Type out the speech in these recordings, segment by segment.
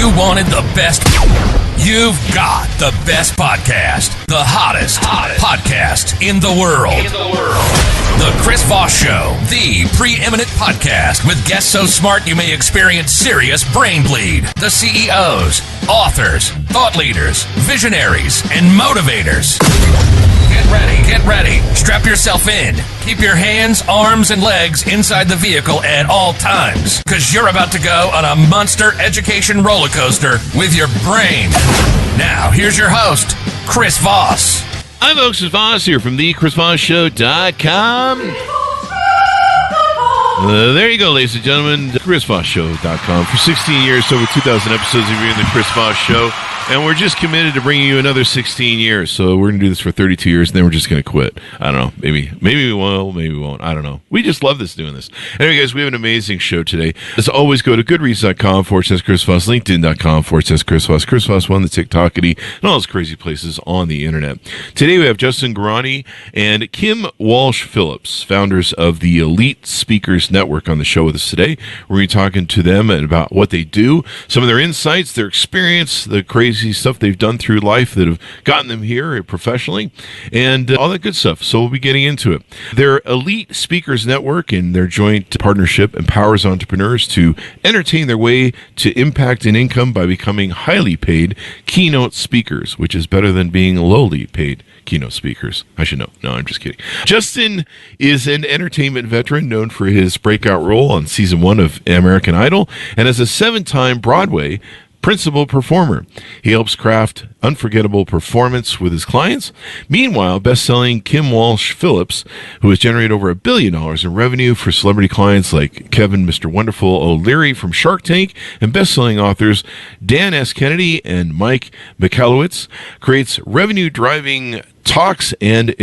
you wanted the best, you've got the best podcast, the hottest podcast in the world. The Chris Voss Show, the preeminent podcast with guests so smart you may experience serious brain bleed. The CEOs, authors, thought leaders, visionaries, and motivators. Get ready. Strap yourself in. Keep your hands, arms, and legs inside the vehicle at all times, because you're about to go on a monster education roller coaster with your brain. Now, here's your host, Chris Voss. Hi, folks. It's Voss here from thechrisvossshow.com. There you go, ladies and gentlemen. ChrisVossShow.com. For 16 years, over 2,000 episodes of the Chris Voss Show. And we're just committed to bringing you another 16 years. So we're going to do this for 32 years, and then we're just going to quit. I don't know. Maybe we will, maybe we won't. I don't know. We just love doing this. Anyway, guys, we have an amazing show today. As always, go to goodreads.com/Chris Voss, LinkedIn.com/Chris Voss, Chris Voss One, the TikTokity, and all those crazy places on the internet. Today we have Justin Guarini and Kim Walsh Phillips, founders of the Elite Speakers Network, on the show with us today. We're going to be talking to them about what they do, some of their insights, their experience, the crazy stuff they've done through life that have gotten them here professionally, and all that good stuff. So we'll be getting into it. Their Elite Speakers Network and their joint partnership empowers entrepreneurs to entertain their way to impact and income by becoming highly paid keynote speakers, which is better than being lowly paid keynote speakers. I should know. No, I'm just kidding. Justin is an entertainment veteran known for his breakout role on season 1 of American Idol, and as a 7-time Broadway principal performer. He helps craft unforgettable performance with his clients. Meanwhile, best-selling Kim Walsh Phillips, who has generated over $1 billion in revenue for celebrity clients like Kevin Mr. Wonderful O'Leary from Shark Tank, and best-selling authors Dan S. Kennedy and Mike Mikalowicz, creates revenue-driving talks and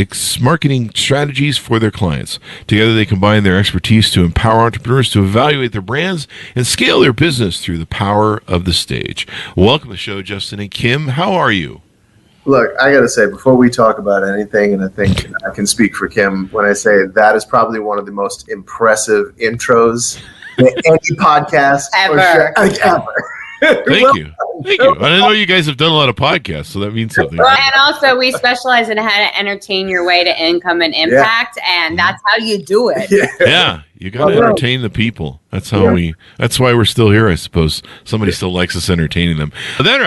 marketing strategies for their clients. Together, they combine their expertise to empower entrepreneurs to evaluate their brands and scale their business through the power of the stage. Welcome to the show, Justin and Kim. How are you? Look, I got to say, before we talk about anything, and I think I can speak for Kim when I say that is probably one of the most impressive intros in any podcast ever. Thank you. I didn't know you guys have done a lot of podcasts, so that means something. And also, we specialize in how to entertain your way to income and impact, and that's how you do it. Yeah, you got to entertain the people. That's how that's why we're still here, I suppose. Somebody still likes us entertaining them. But then,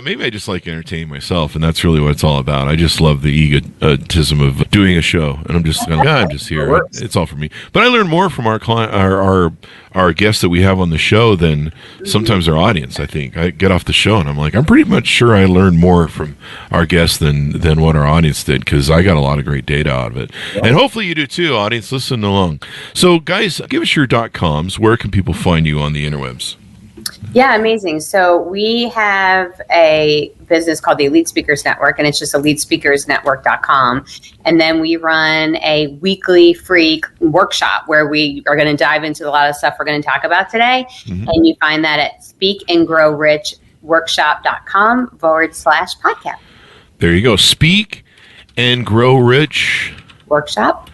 maybe I just like entertaining myself, and that's really what it's all about. I just love the egotism of doing a show, and I'm just here. It's all for me. But I learn more from our client, our guests that we have on the show than sometimes our audience. I think I get off the show and I'm like, I'm pretty much sure I learned more from our guests than what our audience did, because I got a lot of great data out of it. Yeah. And hopefully you do too, audience. Listen along. So guys, give us your .coms. Where can people find you on the interwebs? Yeah, amazing. So we have a business called the Elite Speakers Network, and it's just elitespeakersnetwork.com. And then we run a weekly free workshop where we are going to dive into a lot of stuff we're going to talk about today. Mm-hmm. And you find that at speakandgrowrichworkshop.com/podcast. There you go. Speak and Grow Rich Workshop.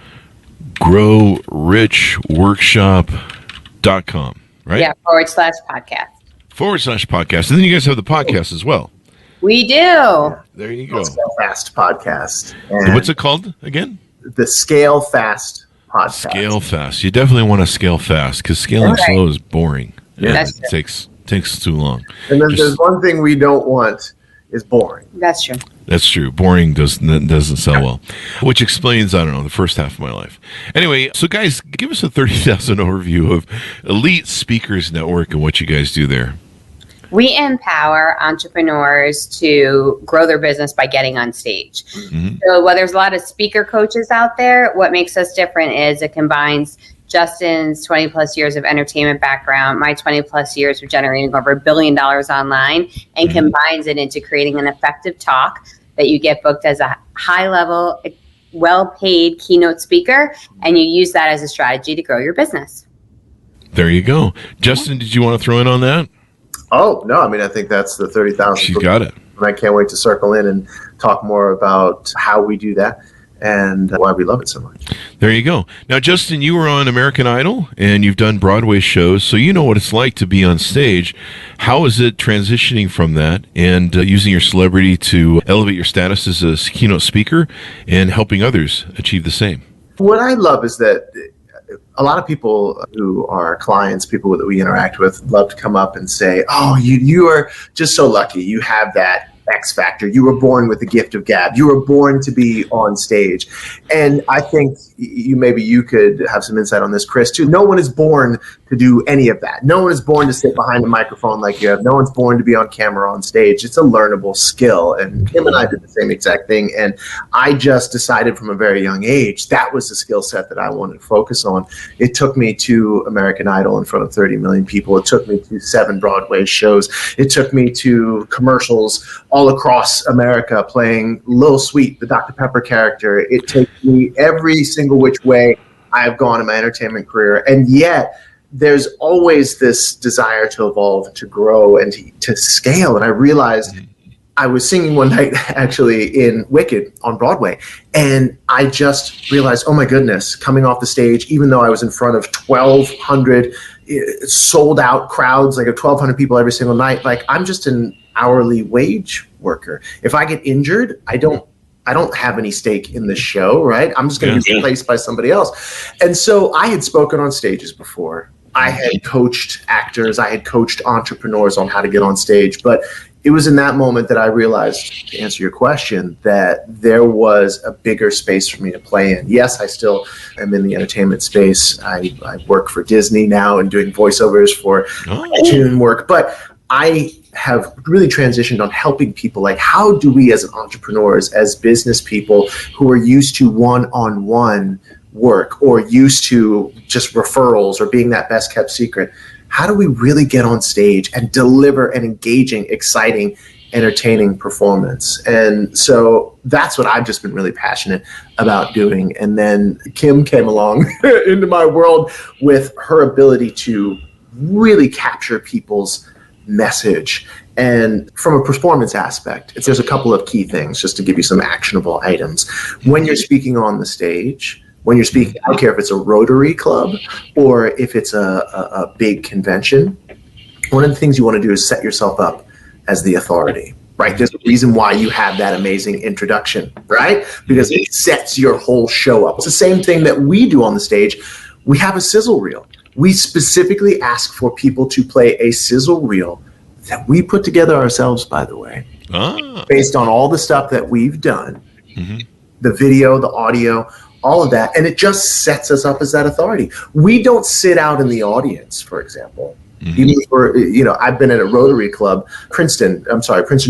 GrowRichWorkshop.com. Right? Yeah, /podcast. /podcast. And then you guys have the podcast as well. We do. Yeah, there you go. Scale Fast podcast. And what's it called again? The Scale Fast podcast. Scale Fast. You definitely want to scale fast, because scaling slow is boring. Yeah, it takes too long. And then there's one thing we don't want is boring. That's true. That's true. Boring doesn't sell well, which explains, I don't know, the first half of my life. Anyway, so guys, give us a 30,000 overview of Elite Speakers Network and what you guys do there. We empower entrepreneurs to grow their business by getting on stage. Mm-hmm. So while there's a lot of speaker coaches out there, what makes us different is it combines Justin's 20 plus years of entertainment background, my 20 plus years of generating over $1 billion online, and combines it into creating an effective talk that you get booked as a high level, well-paid keynote speaker, and you use that as a strategy to grow your business. There you go. Justin, did you want to throw in on that? Oh, no. I mean, I think that's the 30,000. She's got it. And I can't wait to circle in and talk more about how we do that and why we love it so much. There you go. Now, Justin, you were on American Idol, and you've done Broadway shows, so you know what it's like to be on stage. How is it transitioning from that and using your celebrity to elevate your status as a keynote speaker and helping others achieve the same? What I love is that a lot of people who are clients, people that we interact with, love to come up and say, oh, you are just so lucky. You have that X factor. You were born with the gift of gab. You were born to be on stage. And I think maybe you could have some insight on this, Chris, too. No one is born to do any of that. No one is born to sit behind a microphone like you have. No one's born to be on camera on stage. It's a learnable skill. And Kim and I did the same exact thing. And I just decided from a very young age that was the skill set that I wanted to focus on. It took me to American Idol in front of 30 million people. It took me to 7 Broadway shows. It took me to commercials all across America playing Lil Sweet, the Dr. Pepper character. It takes me every single which way I have gone in my entertainment career. And yet there's always this desire to evolve, to grow, and to scale. And I realized I was singing one night actually in Wicked on Broadway, and I just realized, oh my goodness, coming off the stage, even though I was in front of 1,200 sold out crowds, like 1,200 people every single night, like I'm just an hourly wage worker. If I get injured, I don't have any stake in the show, right? I'm just going to be replaced by somebody else. And so I had spoken on stages before. I had coached actors. I had coached entrepreneurs on how to get on stage. But it was in that moment that I realized, to answer your question, that there was a bigger space for me to play in. Yes, I still am in the entertainment space. I work for Disney now and doing voiceovers for cartoon work. But I have really transitioned on helping people. Like, how do we as entrepreneurs, as business people who are used to one-on-one work or used to just referrals or being that best kept secret, how do we really get on stage and deliver an engaging, exciting, entertaining performance? And so that's what I've just been really passionate about doing. And then Kim came along into my world with her ability to really capture people's message. And from a performance aspect, there's a couple of key things just to give you some actionable items. When you're speaking on the stage, when you're speaking, I don't care if it's a Rotary Club or if it's a big convention, one of the things you want to do is set yourself up as the authority, right? There's a reason why you have that amazing introduction, right? Because it sets your whole show up. It's the same thing that we do on the stage. We have a sizzle reel. We specifically ask for people to play a sizzle reel that we put together ourselves, by the way, based on all the stuff that we've done, the video, the audio, all of that. And it just sets us up as that authority. We don't sit out in the audience, for example. Even for, I've been at a Rotary Club, Princeton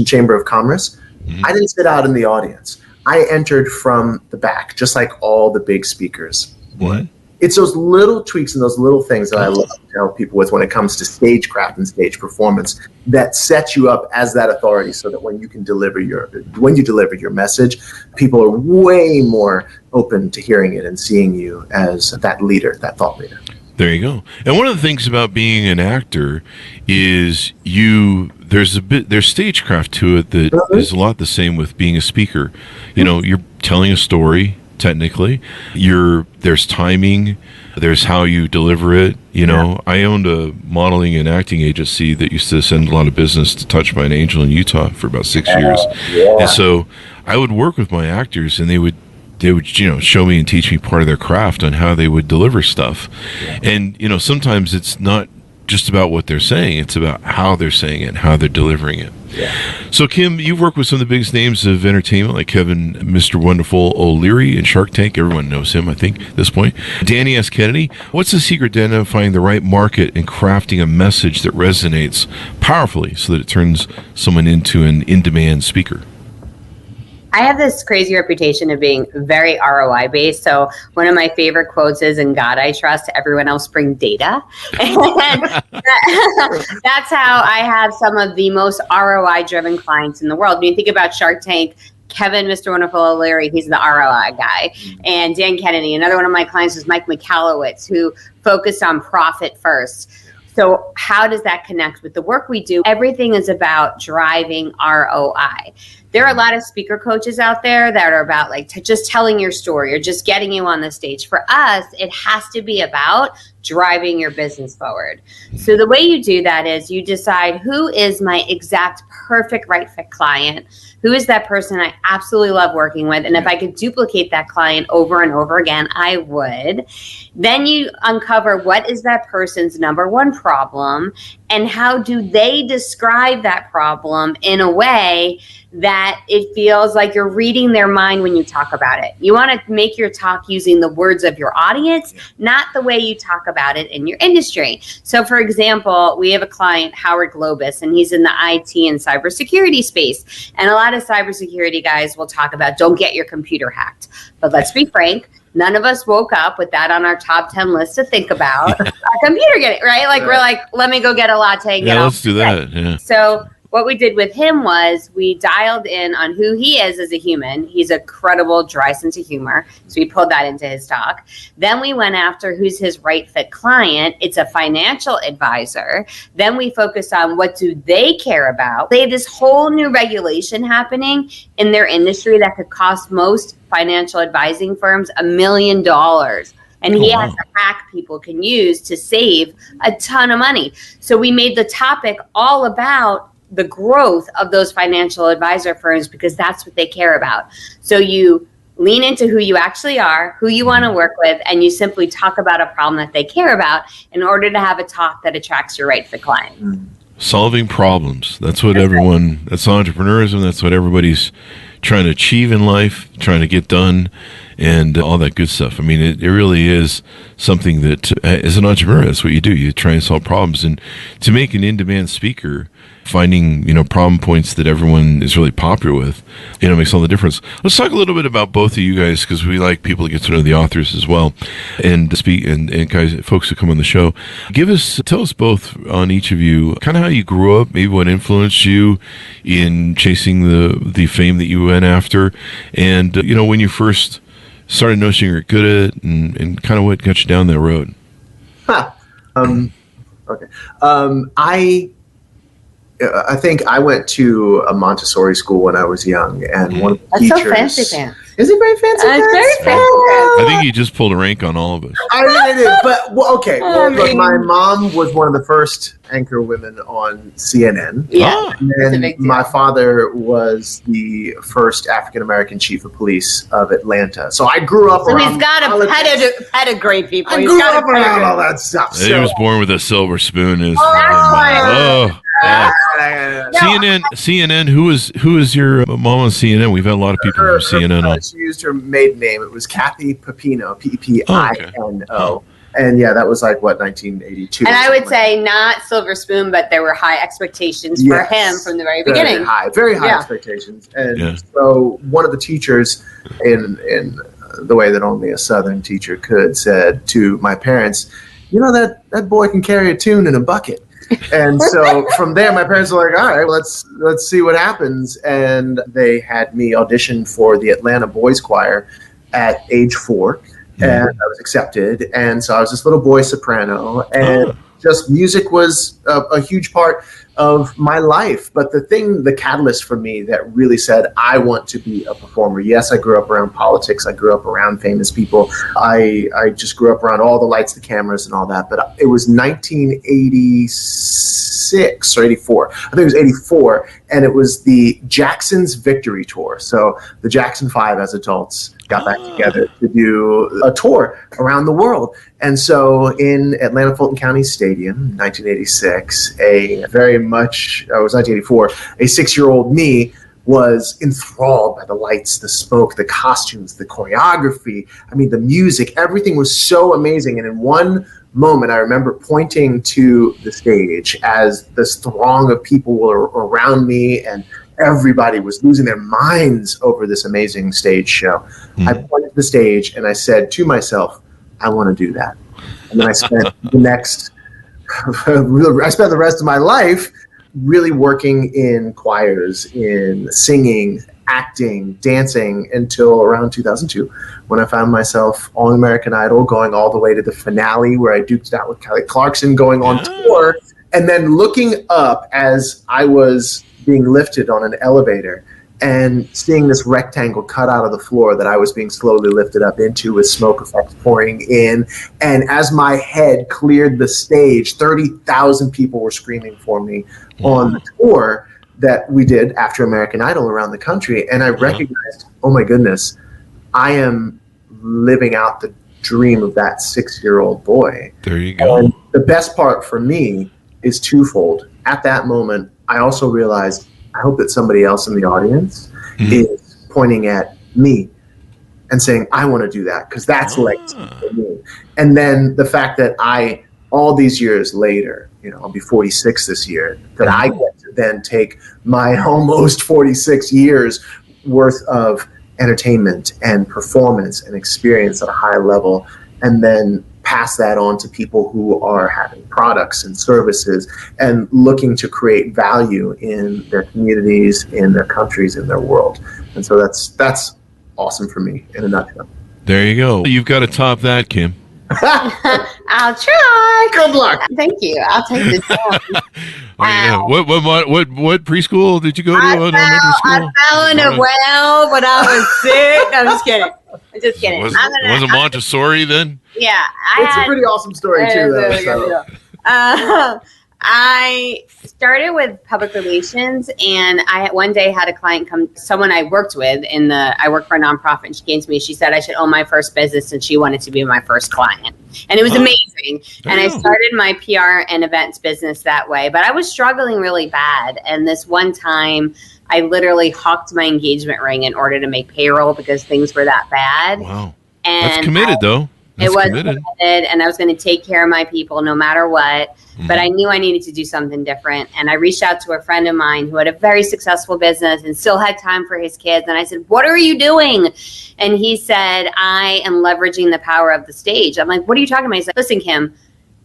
Chamber of Commerce. I didn't sit out in the audience. I entered from the back, just like all the big speakers would. It's those little tweaks and those little things that I love to help people with when it comes to stagecraft and stage performance that sets you up as that authority, so that when you deliver your message, people are way more open to hearing it and seeing you as that leader, that thought leader. There you go. And one of the things about being an actor is there's stagecraft to it that is a lot the same with being a speaker. You're telling a story. Technically, there's timing, there's how you deliver it. I owned a modeling and acting agency that used to send a lot of business to Touched by an Angel in Utah for about 6 years. And so I would work with my actors, and they would show me and teach me part of their craft on how they would deliver stuff. And sometimes it's not just about what they're saying, it's about how they're saying it and how they're delivering it. So Kim, you've worked with some of the biggest names of entertainment like Kevin, Mr. Wonderful O'Leary in Shark Tank. Everyone knows him, I think, at this point. Danny S. Kennedy. What's the secret to identifying the right market and crafting a message that resonates powerfully so that it turns someone into an in-demand speaker? I have this crazy reputation of being very ROI based. So one of my favorite quotes is, "In God I trust, everyone else bring data." And that's how I have some of the most ROI driven clients in the world. When you think about Shark Tank, Kevin, Mr. Wonderful O'Leary, he's the ROI guy. And Dan Kennedy, another one of my clients was Mike Mikalowicz, who focused on profit first. So how does that connect with the work we do? Everything is about driving ROI. There are a lot of speaker coaches out there that are about like just telling your story or just getting you on the stage. For us, it has to be about driving your business forward. So the way you do that is you decide who is my exact perfect right fit client. Who is that person I absolutely love working with? And if I could duplicate that client over and over again, I would. Then you uncover what is that person's number one problem and how do they describe that problem in a way that it feels like you're reading their mind when you talk about it. You want to make your talk using the words of your audience, not the way you talk about it in your industry. So for example, we have a client, Howard Globus, and he's in the IT and cybersecurity space. And a lot of cybersecurity guys will talk about don't get your computer hacked. But let's be frank, none of us woke up with that on our top 10 list to think about a computer getting, right? Like we're like, let me go get a latte and get off. Let's do that. Yeah. So what we did with him was we dialed in on who he is as a human. He's a credible, dry sense of humor. So we pulled that into his talk. Then we went after who's his right fit client. It's a financial advisor. Then we focused on what do they care about. They have this whole new regulation happening in their industry that could cost most financial advising firms $1 million. And he has a hack people can use to save a ton of money. So we made the topic all about the growth of those financial advisor firms because that's what they care about. So you lean into who you actually are, who you want to work with, and you simply talk about a problem that they care about in order to have a talk that attracts your right fit client. Solving problems. That's what that's entrepreneurism. That's what everybody's trying to achieve in life, trying to get done, and all that good stuff. I mean, it really is something that, as an entrepreneur, that's what you do. You try and solve problems. And to make an in-demand speaker, finding, problem points that everyone is really popular with, makes all the difference. Let's talk a little bit about both of you guys, because we like people to get to know the authors as well, and speak and guys, folks who come on the show. Tell us both on each of you, kind of how you grew up, maybe what influenced you in chasing the fame that you went after, and when you first started noticing you were good at it, and kind of what got you down that road. Okay. I think I went to a Montessori school when I was young, and one of the teachers. So fancy pants. Is it very fancy pants? It's very fancy pants. I think you just pulled a rank on all of us. I really did, but but my mom was one of the first anchor women on CNN. Yeah, and then my father was the first African American chief of police of Atlanta. So I grew up around. So he's got a pedigree, people. I grew up around all that stuff. He was born with a silver spoon. CNN. Who is your mom on CNN? We've had a lot of people from CNN on. She used her maiden name. It was Kathy Pepino, Pepino. And that was 1982. And I would say not silver spoon, but there were high expectations for him from the very beginning. Very high expectations. And so one of the teachers in the way that only a Southern teacher could said to my parents, that boy can carry a tune in a bucket. And so from there, my parents were like, all right, let's see what happens. And they had me audition for the Atlanta Boys Choir at age 4. And I was accepted. And so I was this little boy soprano. And just music was a huge part of my life. But the catalyst for me that really said, I want to be a performer. Yes, I grew up around politics. I grew up around famous people. I just grew up around all the lights, the cameras, and all that. But it was 1986 or 84. I think it was 84. And it was the Jackson's Victory Tour. So the Jackson 5 as adults got back together to do a tour around the world. And so in Atlanta Fulton County Stadium, 1986, it was 1984, a 6-year-old me was enthralled by the lights, the smoke, the costumes, the choreography. I mean, the music, everything was so amazing. And in one moment, I remember pointing to the stage as this throng of people were around me, and everybody was losing their minds over this amazing stage show. I pointed to the stage and I said to myself, I want to do that. And then I spent the rest of my life really working in choirs, in singing, acting, dancing until around 2002, when I found myself on American Idol, going all the way to the finale where I duked it out with Kelly Clarkson, going on tour, and then looking up as I was being lifted on an elevator and seeing this rectangle cut out of the floor that I was being slowly lifted up into with smoke effects pouring in. And as my head cleared the stage, 30,000 people were screaming for me on the tour that we did after American Idol around the country. And I recognized, oh my goodness, I am living out the dream of that 6-year-old boy. There you go. And the best part for me is twofold. At that moment, I also realized, I hope that somebody else in the audience is pointing at me and saying, I want to do that, because that's legacy for me. And then the fact that all these years later, I'll be 46 this year, that I get to then take my almost 46 years worth of entertainment and performance and experience at a high level, and then pass that on to people who are having products and services and looking to create value in their communities, in their countries, in their world. And so that's awesome for me in a nutshell. There you go. You've got to top that, Kim. I'll try. Good luck. Thank you. I'll take this down. What preschool did you go to? I fell in a well, but I was sick. I'm just kidding. I'm just kidding. Was it Montessori then? Yeah. It's a pretty awesome story too, though. I started with public relations, and I one day had a client come, someone I worked with I work for a nonprofit, and she came to me. She said I should own my first business, and she wanted to be my first client. And it was amazing. And I started my PR and events business that way, but I was struggling really bad. And this one time, I literally hawked my engagement ring in order to make payroll because things were that bad. Wow. And that's committed, though. It was committed, and I was going to take care of my people no matter what. But I knew I needed to do something different. And I reached out to a friend of mine who had a very successful business and still had time for his kids. And I said, what are you doing? And he said, I am leveraging the power of the stage. I'm like, what are you talking about? He said, listen, Kim,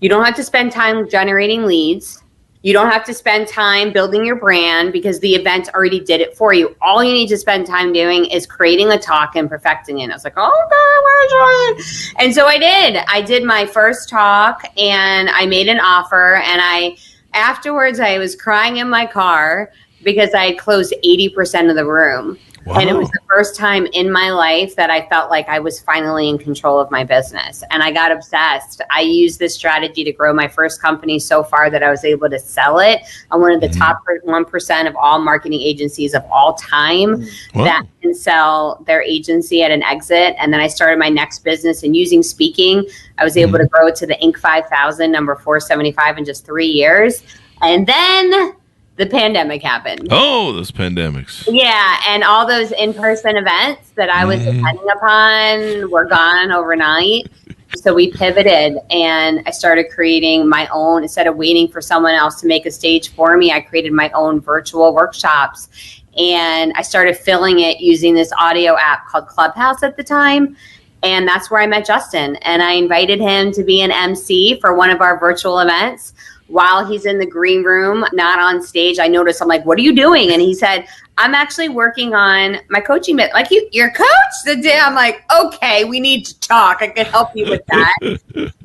you don't have to spend time generating leads. You don't have to spend time building your brand because the event already did it for you. All you need to spend time doing is creating a talk and perfecting it. And I was like, oh, God, where's it? And so I did. I did my first talk, and I made an offer. And afterwards, I was crying in my car because I had closed 80% of the room. Wow. And it was the first time in my life that I felt like I was finally in control of my business. And I got obsessed. I used this strategy to grow my first company so far that I was able to sell it. I'm one of the top 1% of all marketing agencies of all time that can sell their agency at an exit. And then I started my next business, and using speaking, I was able to grow it to the Inc. 5000, number 475 in just 3 years. And then the pandemic happened. Oh, those pandemics. Yeah, and all those in-person events that I was depending upon were gone overnight. So we pivoted, and I started creating my own. Instead of waiting for someone else to make a stage for me, I created my own virtual workshops. And I started filling it using this audio app called Clubhouse at the time. And that's where I met Justin. And I invited him to be an MC for one of our virtual events. While he's in the green room, not on stage, I noticed, I'm like, what are you doing? And he said, I'm actually working on my coaching bit. Like, your coach? I'm like, okay, we need to talk. I can help you with that.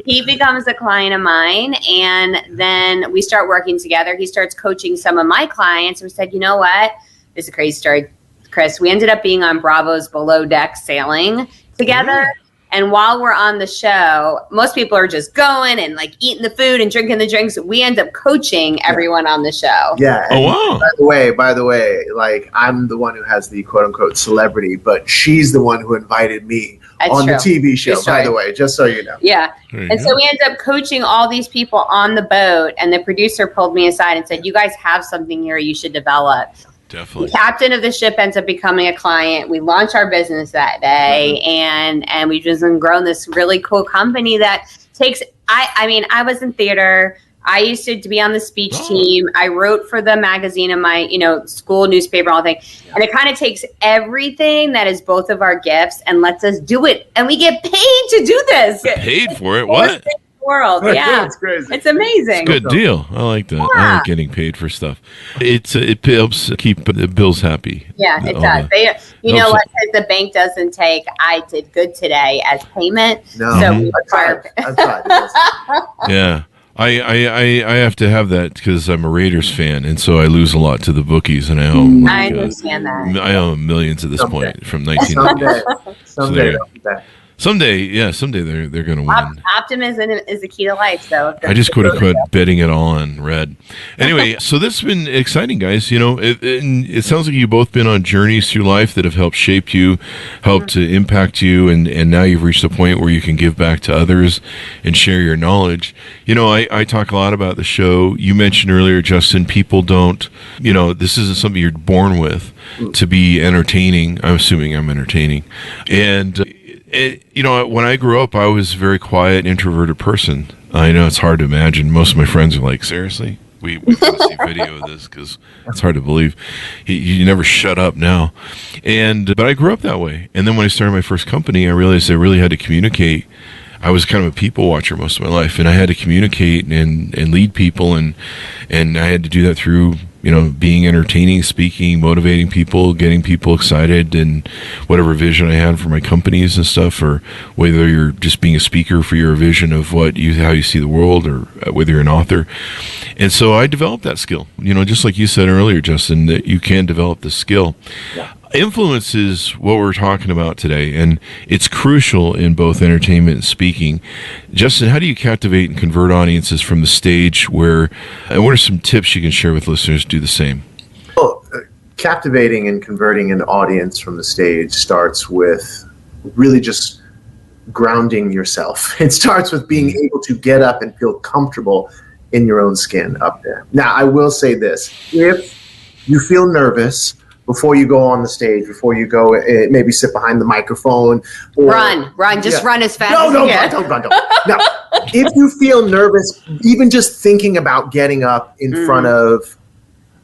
He becomes a client of mine, and then we start working together. He starts coaching some of my clients. We said, you know what? This is a crazy story, Chris. We ended up being on Bravo's Below Deck Sailing together. And while we're on the show, most people are just going and like eating the food and drinking the drinks. We end up coaching everyone on the show. Yeah. Oh, wow. By the way, like, I'm the one who has the quote unquote celebrity, but she's the one who invited me on the TV show, by the way, just so you know. Yeah. And so we ended up coaching all these people on the boat. And the producer pulled me aside and said, you guys have something here you should develop. Definitely. The captain of the ship ends up becoming a client. We launch our business that day, and we've just grown this really cool company that takes, I was in theater. I used to be on the speech team. I wrote for the magazine in my, school newspaper, all that thing. And it kind of takes everything that is both of our gifts and lets us do it. And we get paid to do this. Paid for it? What? world. Yeah, It's crazy. it's amazing. Good deal. I like that. I like getting paid for stuff. It helps keep the bills happy. Yeah, it does. You know what? Because the bank doesn't take "I did good today" as payment. No, so we require. I've tried. Yeah. I have to have that because I'm a Raiders fan, and so I lose a lot to the bookies, and I owe. I understand that. I owe millions at this point from 19. Someday. Someday they're going to win. Optimism is the key to life. So I just quit betting it all on red. Anyway, so this has been exciting, guys. You know, it sounds like you've both been on journeys through life that have helped shape you, helped to impact you, and now you've reached a point where you can give back to others and share your knowledge. You know, I talk a lot about the show. You mentioned earlier, Justin, people don't, you know, this isn't something you're born with to be entertaining. I'm assuming I'm entertaining. And you know, when I grew up, I was a very quiet, introverted person. I know it's hard to imagine. Most of my friends are like, seriously? We can see video of this because it's hard to believe. You never shut up now. But I grew up that way. And then when I started my first company, I realized I really had to communicate. I was kind of a people watcher most of my life, and I had to communicate and lead people, and I had to do that through, you know, being entertaining, speaking, motivating people, getting people excited, and whatever vision I had for my companies and stuff, or whether you're just being a speaker for your vision of how you see the world, or whether you're an author. And so I developed that skill, you know, just like you said earlier, Justin, that you can develop the skill. Yeah. Influence is what we're talking about today, and it's crucial in both entertainment and speaking. Justin, how do you captivate and convert audiences from the stage? And what are some tips you can share with listeners to do the same? Well, captivating and converting an audience from the stage starts with really just grounding yourself. It starts with being able to get up and feel comfortable in your own skin up there. Now, I will say this. If you feel nervous before you go on the stage, before you go, maybe sit behind the microphone. Or, run as fast as you can. Don't run. Now, if you feel nervous, even just thinking about getting up in front of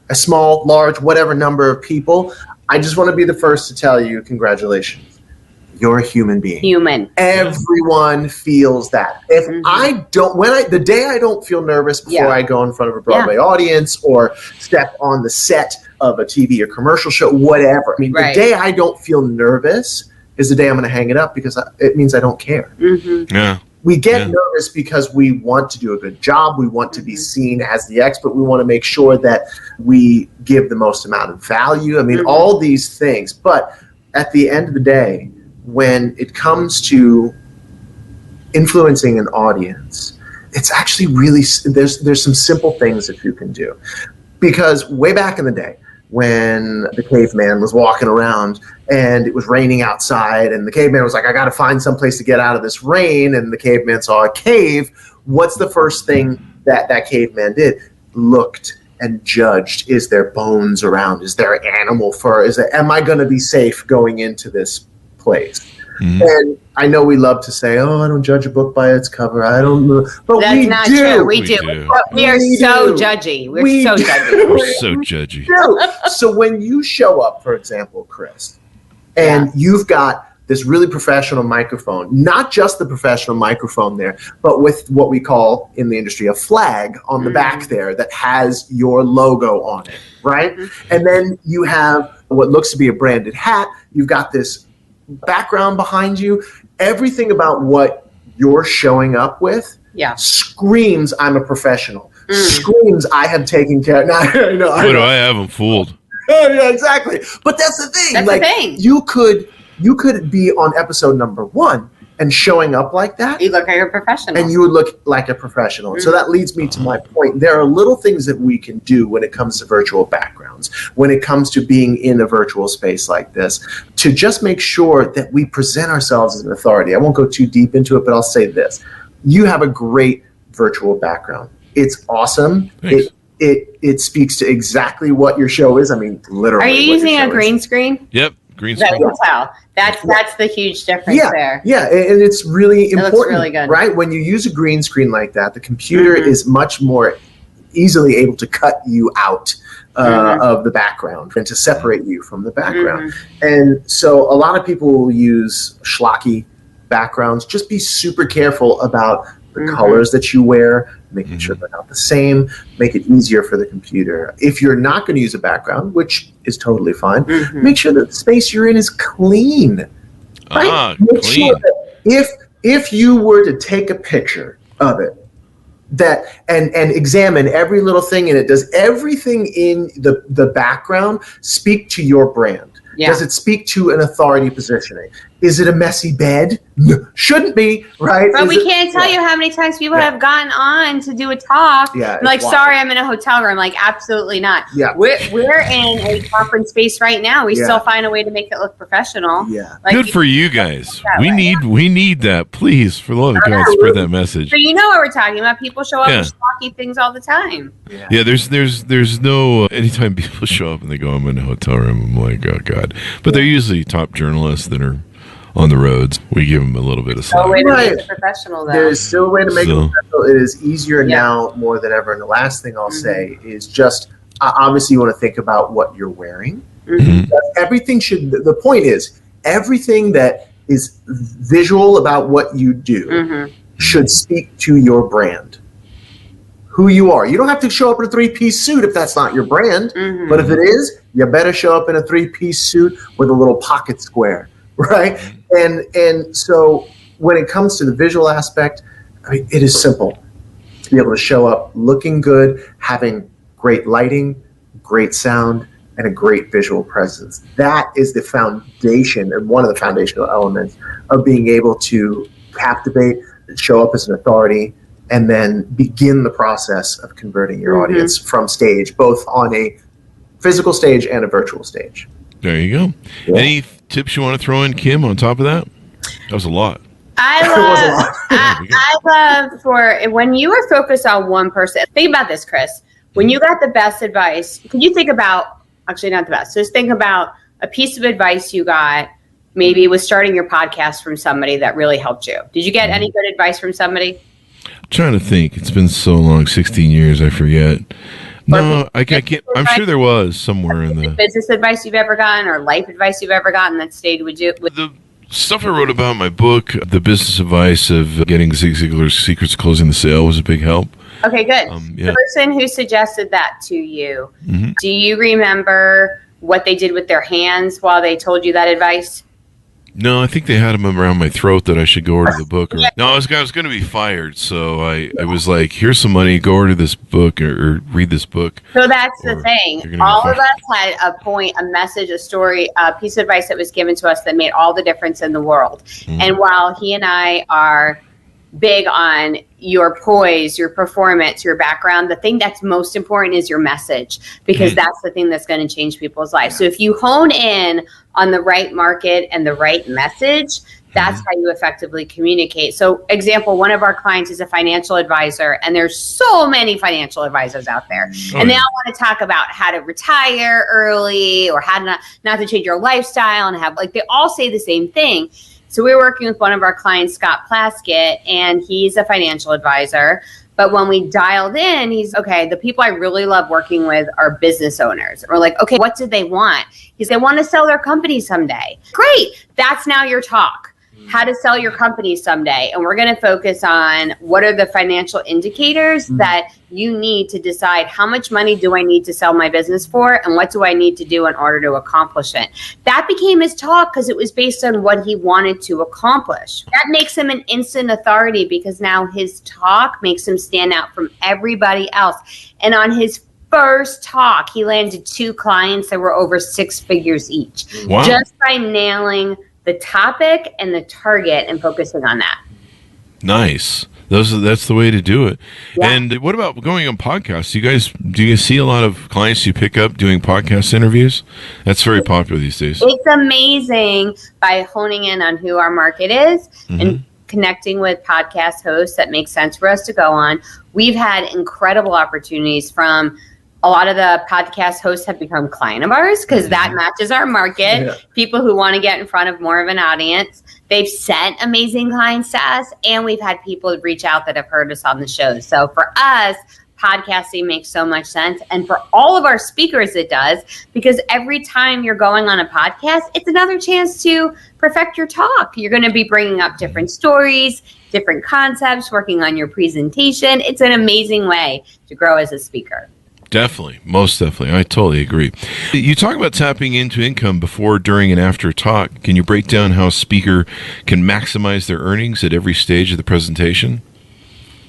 a small, large, whatever number of people, I just want to be the first to tell you, congratulations. You're a human being. Everyone feels that. If the day I don't feel nervous before I go in front of a Broadway audience or step on the set of a TV or commercial show, whatever. I mean, the day I don't feel nervous is the day I'm going to hang it up because it means I don't care. Yeah. We get nervous because we want to do a good job. We want to be seen as the expert. We want to make sure that we give the most amount of value. I mean, all these things. But at the end of the day, when it comes to influencing an audience, it's actually really, there's some simple things that you can do. Because way back in the day, when the caveman was walking around and it was raining outside, and the caveman was like, I got to find some place to get out of this rain, and the caveman saw a cave, what's the first thing that caveman did? Looked and judged. Is there bones around? Is there animal fur? Am I going to be safe going into this place? And I know we love to say, "Oh, I don't judge a book by its cover." I don't know, but that's not true. We do. We are so judgy. We're so judgy. We're so judgy. So when you show up, for example, Chris, and you've got this really professional microphone, not just the professional microphone there, but with what we call in the industry a flag on the back there that has your logo on it, right? And then you have what looks to be a branded hat. You've got this background behind you. Everything about what you're showing up with screams, I'm a professional. Screams, I have taken care of. What do I have them fooled? Yeah, exactly. But that's the thing. That's the thing. You could be on episode number 1 and showing up like that. You look like a professional. And you would look like a professional. And so that leads me to my point. There are little things that we can do when it comes to virtual backgrounds, when it comes to being in a virtual space like this, to just make sure that we present ourselves as an authority. I won't go too deep into it, but I'll say this. You have a great virtual background. It's awesome. Thanks. It speaks to exactly what your show is. I mean, literally. Are you using a green screen? Yep. Green screen. That can tell. That's the huge difference there. Yeah, and it's really important, looks really good. Right? When you use a green screen like that, the computer is much more easily able to cut you out of the background and to separate you from the background. And so a lot of people will use schlocky backgrounds. Just be super careful about the colors that you wear, making sure they're not the same, make it easier for the computer. If you're not going to use a background, which is totally fine, make sure that the space you're in is clean. Right? Make clean. sure that if you were to take a picture of it, and examine every little thing in it, does everything in the background speak to your brand? Yeah. Does it speak to an authority positioning? Is it a messy bed? No, shouldn't be, right? But we can't tell you how many times people have gotten on to do a talk. Yeah, like, sorry, I'm in a hotel room. Like, absolutely not. Yeah. We're in a conference space right now. We still find a way to make it look professional. Yeah. Like, good for you guys. We need that. Please, for the love of God, spread that message. So you know what we're talking about. People show up with schlocky things all the time. Yeah, there's no anytime people show up and they go, I'm in a hotel room, I'm like, oh God. But they're usually top journalists that are on the roads. We give them a little bit of slack. Way to make it professional, though. There's still a way to make it professional. It is easier now more than ever. And the last thing I'll say is just, obviously you want to think about what you're wearing. Everything should, the point is, everything that is visual about what you do should speak to your brand. Who you are. You don't have to show up in a 3-piece suit if that's not your brand. But if it is, you better show up in a 3-piece suit with a little pocket square, right? And so when it comes to the visual aspect, I mean, it is simple to be able to show up looking good, having great lighting, great sound, and a great visual presence. That is the foundation and one of the foundational elements of being able to captivate, show up as an authority, and then begin the process of converting your audience from stage, both on a physical stage and a virtual stage. There you go. Yeah. Any tips you want to throw in, Kim, on top of that? That was a lot. I love for when you are focused on one person. Think about this, Chris. When you got the best advice, can you think about, actually not the best, just think about a piece of advice you got, maybe it was starting your podcast from somebody that really helped you. Did you get any good advice from somebody? I'm trying to think. It's been so long, 16 years, I forget. No, I can't. I'm sure there was somewhere in the business advice you've ever gotten or life advice you've ever gotten that stayed with you. The stuff I wrote about in my book, the business advice of getting Zig Ziglar's Secrets of Closing the Sale, was a big help. Okay, good. The person who suggested that to you, do you remember what they did with their hands while they told you that advice? No, I think they had them around my throat that I should go order the book. No, I was going to be fired, so I was like, here's some money, go order this book or read this book. So that's the thing. All of us had a point, a message, a story, a piece of advice that was given to us that made all the difference in the world. And while he and I are big on your poise, your performance, your background, the thing that's most important is your message, because that's the thing that's going to change people's lives. So if you hone in on the right market and the right message, that's how you effectively communicate. So example, one of our clients is a financial advisor, and there's so many financial advisors out there. And they all want to talk about how to retire early or how to not to change your lifestyle and have, like, they all say the same thing. So we're working with one of our clients, Scott Plaskett, and he's a financial advisor. But when we dialed in, he's, okay, the people I really love working with are business owners. And we're like, okay, what do they want? They want to sell their company someday. Great. That's now your talk. How to sell your company someday. And we're going to focus on what are the financial indicators that you need to decide how much money do I need to sell my business for and what do I need to do in order to accomplish it. That became his talk because it was based on what he wanted to accomplish. That makes him an instant authority because now his talk makes him stand out from everybody else. And on his first talk, he landed 2 clients that were over 6 figures each. Wow. Just by nailing the topic and the target and focusing on that. Nice. That's the way to do it. Yeah. And what about going on podcasts? Do you guys see a lot of clients you pick up doing podcast interviews? That's very popular these days. It's amazing by honing in on who our market is and connecting with podcast hosts that make sense for us to go on. We've had incredible opportunities from a lot of the podcast hosts have become client of ours because that matches our market. Yeah. People who want to get in front of more of an audience. They've sent amazing clients to us, and we've had people reach out that have heard us on the show. So for us, podcasting makes so much sense. And for all of our speakers, it does, because every time you're going on a podcast, it's another chance to perfect your talk. You're going to be bringing up different stories, different concepts, working on your presentation. It's an amazing way to grow as a speaker. Definitely. Most definitely. I totally agree. You talk about tapping into income before, during, and after talk. Can you break down how a speaker can maximize their earnings at every stage of the presentation?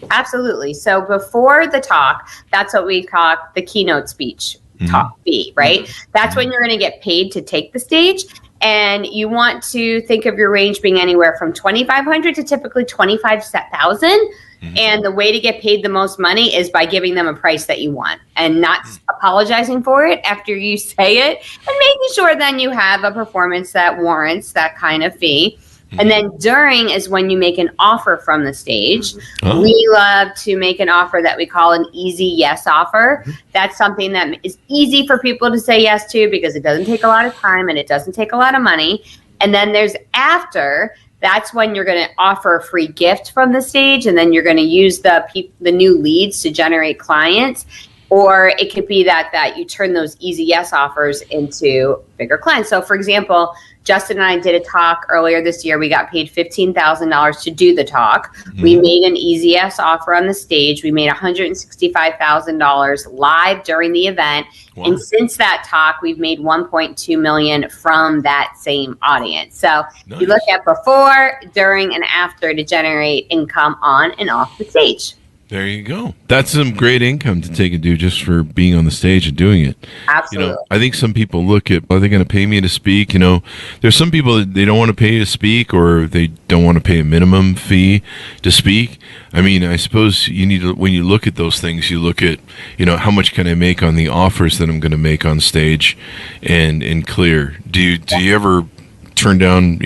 Absolutely. So before the talk, that's what we call the keynote speech talk fee, right? That's when you're going to get paid to take the stage. And you want to think of your range being anywhere from $2,500 to typically $25,000. And the way to get paid the most money is by giving them a price that you want and not apologizing for it after you say it, and making sure then you have a performance that warrants that kind of fee. And then during is when you make an offer from the stage. We love to make an offer that we call an easy yes offer. That's something that is easy for people to say yes to because it doesn't take a lot of time and it doesn't take a lot of money. And then there's after. That's when you're going to offer a free gift from the stage, and then you're going to use the new leads to generate clients. Or it could be that you turn those easy yes offers into bigger clients. So, for example, Justin and I did a talk earlier this year. We got paid $15,000 to do the talk. We made an easy yes offer on the stage. We made $165,000 live during the event. Wow. And since that talk, we've made $1.2 million from that same audience. So nice. You look at before, during, and after to generate income on and off the stage. There you go. That's some great income to take and do just for being on the stage and doing it. Absolutely. I think some people look at, are they going to pay me to speak? There's some people that they don't want to pay you to speak, or they don't want to pay a minimum fee to speak. I mean, I suppose you need to, when you look at those things, you look at, how much can I make on the offers that I'm going to make on stage and clear. Do you ever turn down,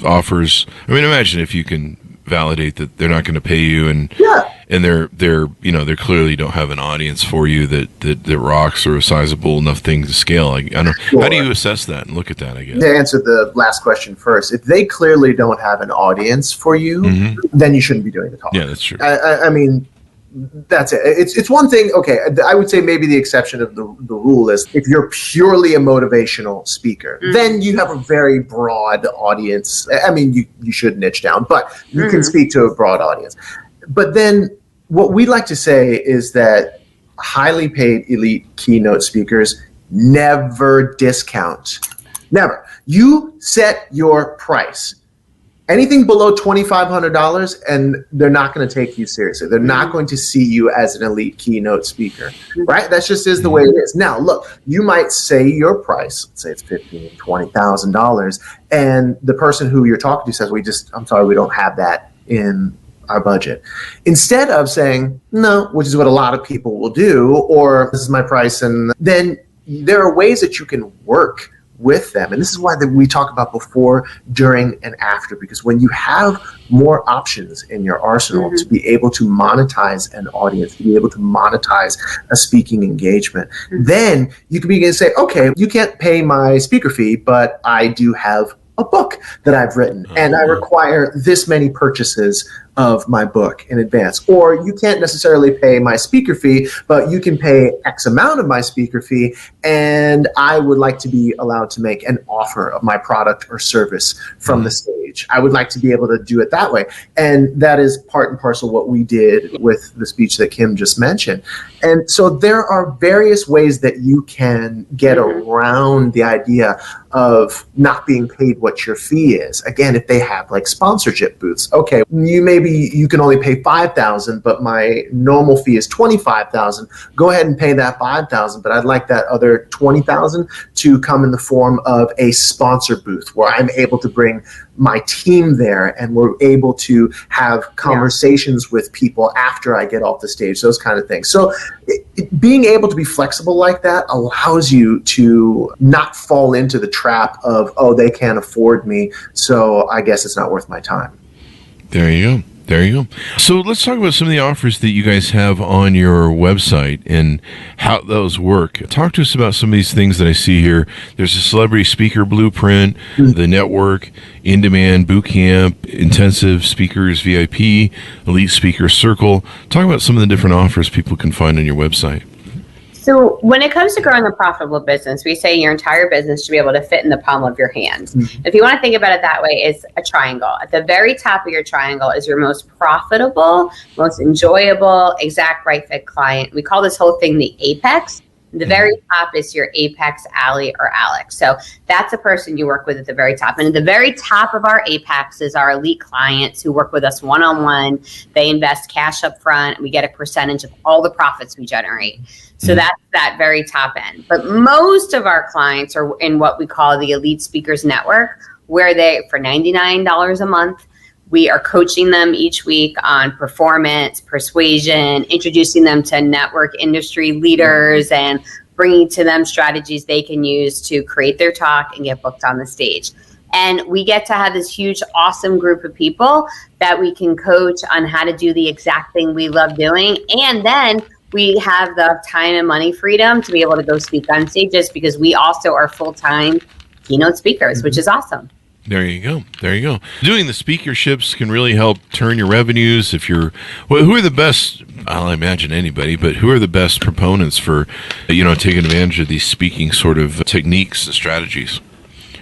offers? I mean, imagine if you can validate that they're not going to pay you and they're clearly don't have an audience for you that rocks or a sizable enough thing to scale. I don't know. Sure. How do you assess that and look at that, I guess? To answer the last question first, if they clearly don't have an audience for you, then you shouldn't be doing the talk. Yeah, that's true. I mean, that's it. It's one thing. Okay, I would say maybe the exception of the rule is if you're purely a motivational speaker, then you have a very broad audience. I mean, you should niche down, but you can speak to a broad audience. But then what we like to say is that highly paid elite keynote speakers never discount. Never. You set your price. Anything below $2,500, and they're not going to take you seriously. They're not going to see you as an elite keynote speaker, right? That just is the way it is. Now, look, you might say your price, let's say it's $15,000, $20,000, and the person who you're talking to says, I'm sorry, we don't have that in our budget. Instead of saying, no, which is what a lot of people will do, or this is my price, and then there are ways that you can work with them. And this is why we talk about before, during, and after, because when you have more options in your arsenal to be able to monetize an audience, to be able to monetize a speaking engagement, then you can begin to say, okay, you can't pay my speaker fee, but I do have a book that I've written and I require this many purchases of my book in advance. Or you can't necessarily pay my speaker fee, but you can pay X amount of my speaker fee, and I would like to be allowed to make an offer of my product or service from the stage. I would like to be able to do it that way. And that is part and parcel what we did with the speech that Kim just mentioned. And so there are various ways that you can get around the idea of not being paid what your fee is. Again, if they have like sponsorship booths, okay, you can only pay $5,000, but my normal fee is $25,000. Go ahead and pay that $5,000, but I'd like that other $20,000 to come in the form of a sponsor booth where I'm able to bring my team there and we're able to have conversations with people after I get off the stage, those kind of things. So being able to be flexible like that allows you to not fall into the trap of, oh, they can't afford me, so I guess it's not worth my time. There you go. There you go. So let's talk about some of the offers that you guys have on your website and how those work. Talk to us about some of these things that I see here. There's a celebrity speaker blueprint, the network, in-demand bootcamp, intensive speakers, VIP, elite speaker circle. Talk about some of the different offers people can find on your website. So when it comes to growing a profitable business, we say your entire business should be able to fit in the palm of your hand. Mm-hmm. If you want to think about it that way, it's a triangle. At the very top of your triangle is your most profitable, most enjoyable, exact right fit client. We call this whole thing the apex. The very top is your apex, Ally, or Alex. So that's a person you work with at the very top. And at the very top of our apex is our elite clients who work with us one-on-one. They invest cash up front. We get a percentage of all the profits we generate. So that's that very top end. But most of our clients are in what we call the Elite Speakers Network, where they, for $99 a month, we are coaching them each week on performance, persuasion, introducing them to network industry leaders, and bringing to them strategies they can use to create their talk and get booked on the stage. And we get to have this huge, awesome group of people that we can coach on how to do the exact thing we love doing. And then we have the time and money freedom to be able to go speak on stages, because we also are full-time keynote speakers, which is awesome. There you go. There you go. Doing the speakerships can really help turn your revenues. If you're, well, who are the best? I'll imagine anybody, but who are the best proponents for, taking advantage of these speaking sort of techniques and strategies?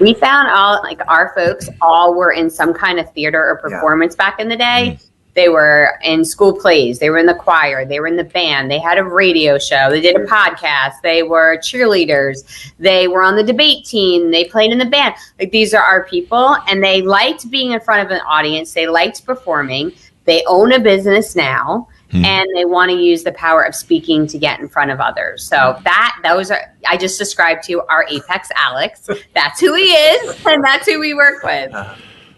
We found our folks all were in some kind of theater or performance back in the day. They were in school plays. They were in the choir. They were in the band. They had a radio show. They did a podcast. They were cheerleaders. They were on the debate team. They played in the band. These are our people, and they liked being in front of an audience. They liked performing. They own a business now, and they want to use the power of speaking to get in front of others. So I just described to you our Apex Alex. That's who he is, and that's who we work with.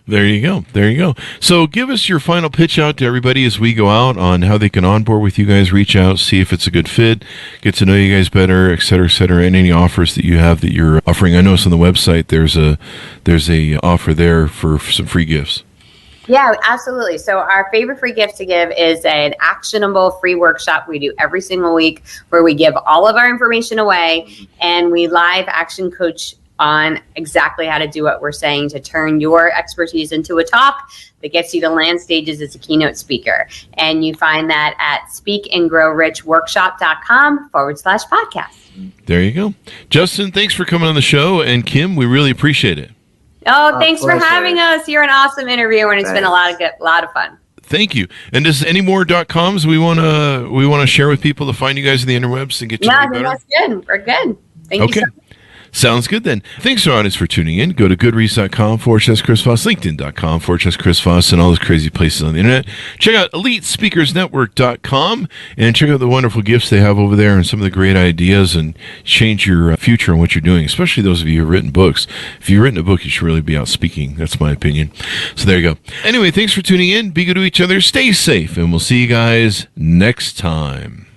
There you go. There you go. So give us your final pitch out to everybody as we go out on how they can onboard with you guys, reach out, see if it's a good fit, get to know you guys better, et cetera, and any offers that you have that you're offering. I noticed on the website there's a offer there for some free gifts. Yeah, absolutely. So our favorite free gift to give is an actionable free workshop we do every single week, where we give all of our information away and we live action coach on exactly how to do what we're saying to turn your expertise into a talk that gets you to land stages as a keynote speaker. And you find that at speakandgrowrichworkshop.com/podcast. There you go. Justin, thanks for coming on the show. And Kim, we really appreciate it. Oh, thanks for having us. You're an awesome interviewer, and it's been a lot of fun. Thank you. And does any more .coms we want to share with people to find you guys in the interwebs and get to know you better? No, that's good. We're good. Thank you so much. Sounds good then. Thanks to our audience for tuning in. Go to goodreads.com/Chris Voss, LinkedIn.com/Chris Voss, and all those crazy places on the internet. Check out EliteSpeakersNetwork.com and check out the wonderful gifts they have over there and some of the great ideas, and change your future and what you're doing, especially those of you who have written books. If you've written a book, you should really be out speaking. That's my opinion. So there you go. Anyway, thanks for tuning in. Be good to each other. Stay safe, and we'll see you guys next time.